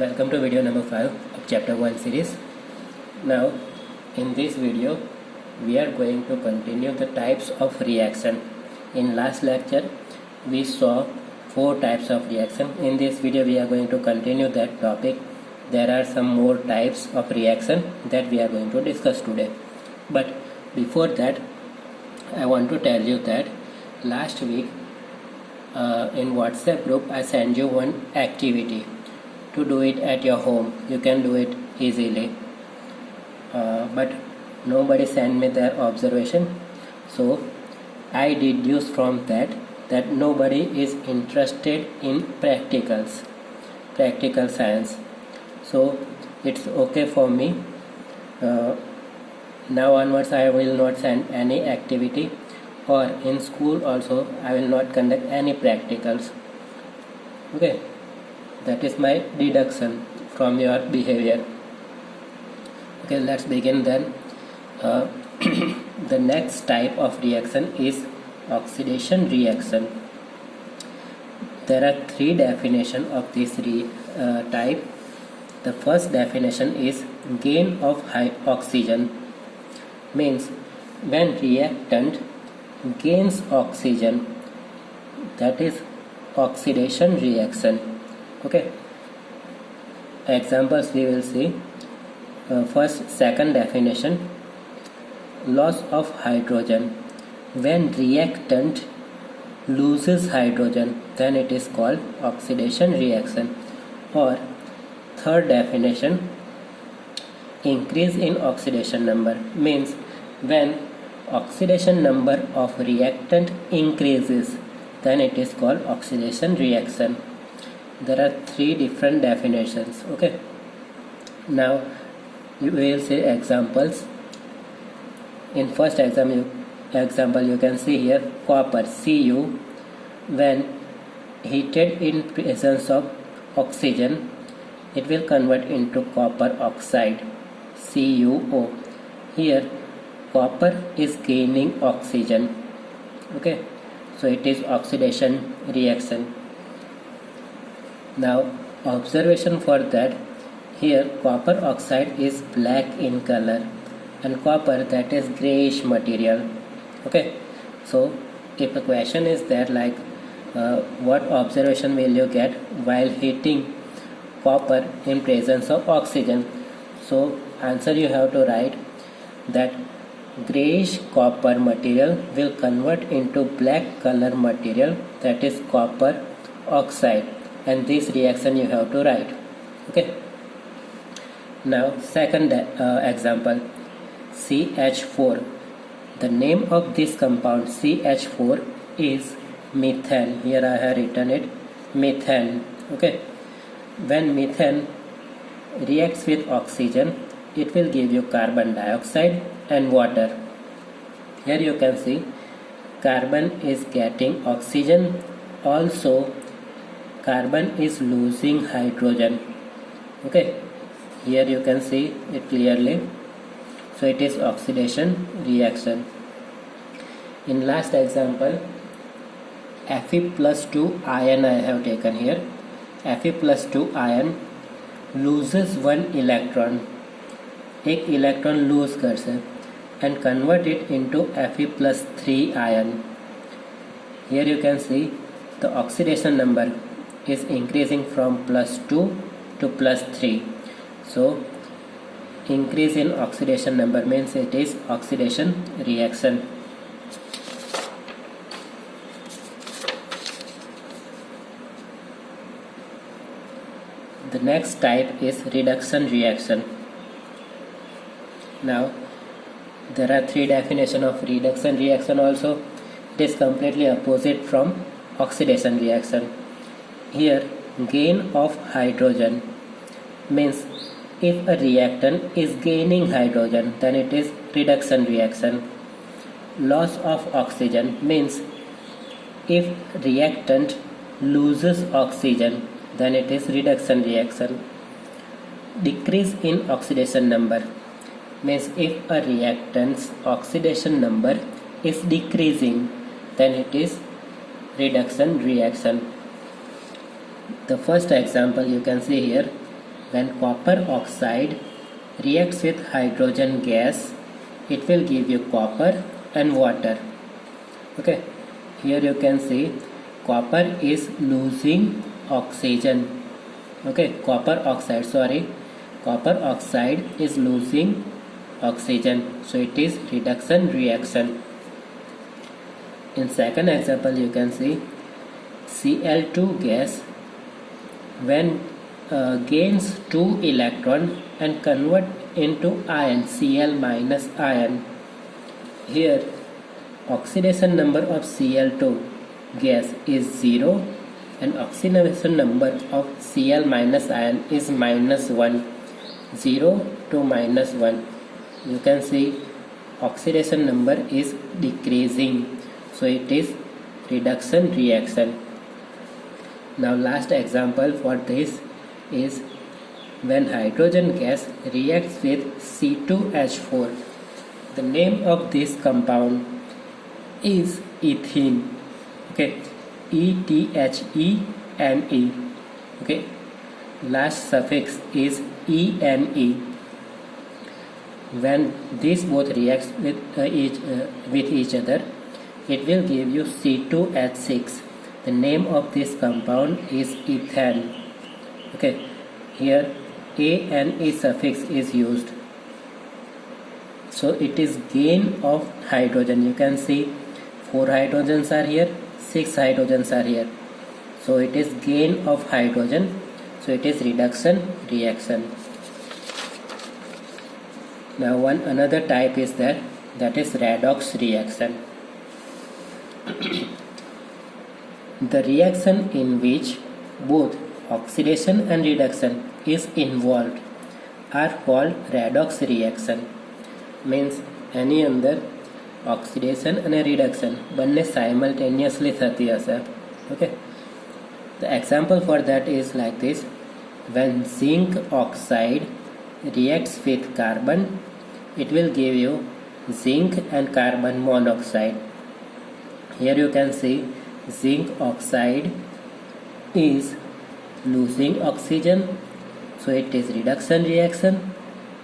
Welcome to video number 5 of chapter 1 series. Now in this video we are going to continue the types of reaction. In last lecture we saw 4 types of reaction. In this video we are going to continue that topic. There are some more types of reaction that we are going to discuss today. But before that I want to tell you that last week in WhatsApp group I sent you one activity to do it at your home. You can do it easily, but nobody sent me their observation, so I deduce from that nobody is interested in practical science. So it's okay for me. Now onwards I will not send any activity, or in school also I will not conduct any practicals. Okay, that is my deduction from your behavior. Okay, let's begin then. The next type of reaction is oxidation reaction. There are 3 definitions of this type. The first definition is gain of high oxygen, means when reactant gains oxygen, that is oxidation reaction. Okay, examples we will see. Second definition, loss of hydrogen. When reactant loses hydrogen, then it is called oxidation reaction. Or third definition, increase in oxidation number, means when oxidation number of reactant increases, then it is called oxidation reaction. There are 3 different definitions. Okay, now you will see examples. In first example you can see here copper Cu, when heated in presence of oxygen, it will convert into copper oxide, CuO. Here copper is gaining oxygen. Okay, so it is oxidation reaction. Now observation for that, here copper oxide is black in color and copper, that is grayish material. Okay, so if the question is there like what observation will you get while heating copper in presence of oxygen, so answer you have to write that grayish copper material will convert into black color material, that is copper oxide, and this reaction you have to write. Okay, now second example, CH4. The name of this compound CH4 is methane. Here I have written it, methane. Okay, when methane reacts with oxygen, it will give you carbon dioxide and water. Here you can see carbon is getting oxygen, also carbon is losing hydrogen. Okay, here you can see it clearly. So it is oxidation reaction. In last example, Fe+2 ion I have taken here. Fe+2 ion loses 1 electron, एक electron lose कर से and convert it into Fe+3 ion. Here you can see the oxidation number is increasing from +2 to +3. So increase in oxidation number means it is oxidation reaction. The next type is reduction reaction. Now there are 3 definitions of reduction reaction also. It is completely opposite from oxidation reaction. Here gain of hydrogen means if a reactant is gaining hydrogen, then it is reduction reaction. Loss of oxygen means if reactant loses oxygen, then it is reduction reaction. Decrease in oxidation number means if a reactant's oxidation number is decreasing, then it is reduction reaction. The first example you can see here, when copper oxide reacts with hydrogen gas, it will give you copper and water. Okay, here you can see copper is losing oxygen. Okay, copper oxide is losing oxygen, so it is reduction reaction. In second example, you can see Cl2 gas when gains 2 electron and convert into ion, Cl minus ion. Here oxidation number of Cl2 gas is 0 and oxidation number of Cl minus ion is -1. 0 to -1. You can see oxidation number is decreasing, so it is reduction reaction. Now last example for this is when hydrogen gas reacts with C2H4. The name of this compound is ethene. Okay, ETHENE. Okay, last suffix is ENE. When these both reacts with each other, it will give you C2H6. The name of this compound is ethane. Okay, here ANE suffix is used, so it is gain of hydrogen. You can see 4 hydrogens are here, 6 hydrogens are here, so it is gain of hydrogen, so it is reduction reaction. Now another type is that is redox reaction. The reaction in which both oxidation and reduction is involved are called redox reaction. Means એની અંદર oxidation અને reduction બંને simultaneously થતી હશે. Okay, the example for that is like this: when zinc oxide reacts with carbon, it will give you zinc and carbon monoxide. Here you can see zinc oxide is losing oxygen, so it is reduction reaction,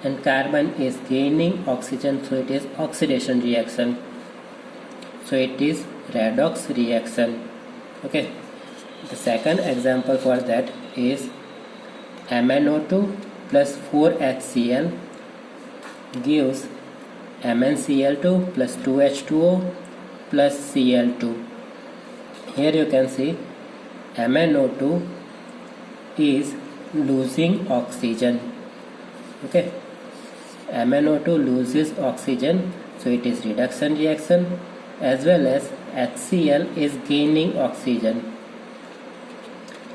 and carbon is gaining oxygen, so it is oxidation reaction, so it is redox reaction. Okay, the second example for that is MnO2 plus 4HCl gives MnCl2 plus 2H2O plus Cl2. Here you can see MnO2 is losing oxygen. Okay, MnO2 loses oxygen, so it is reduction reaction, as well as HCl is gaining oxygen,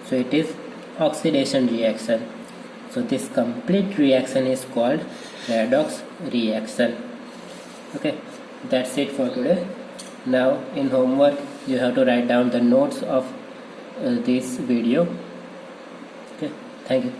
so it is oxidation reaction. So this complete reaction is called redox reaction. Okay, that's it for today. Now in homework you have to write down the notes of this video. Okay, thank you.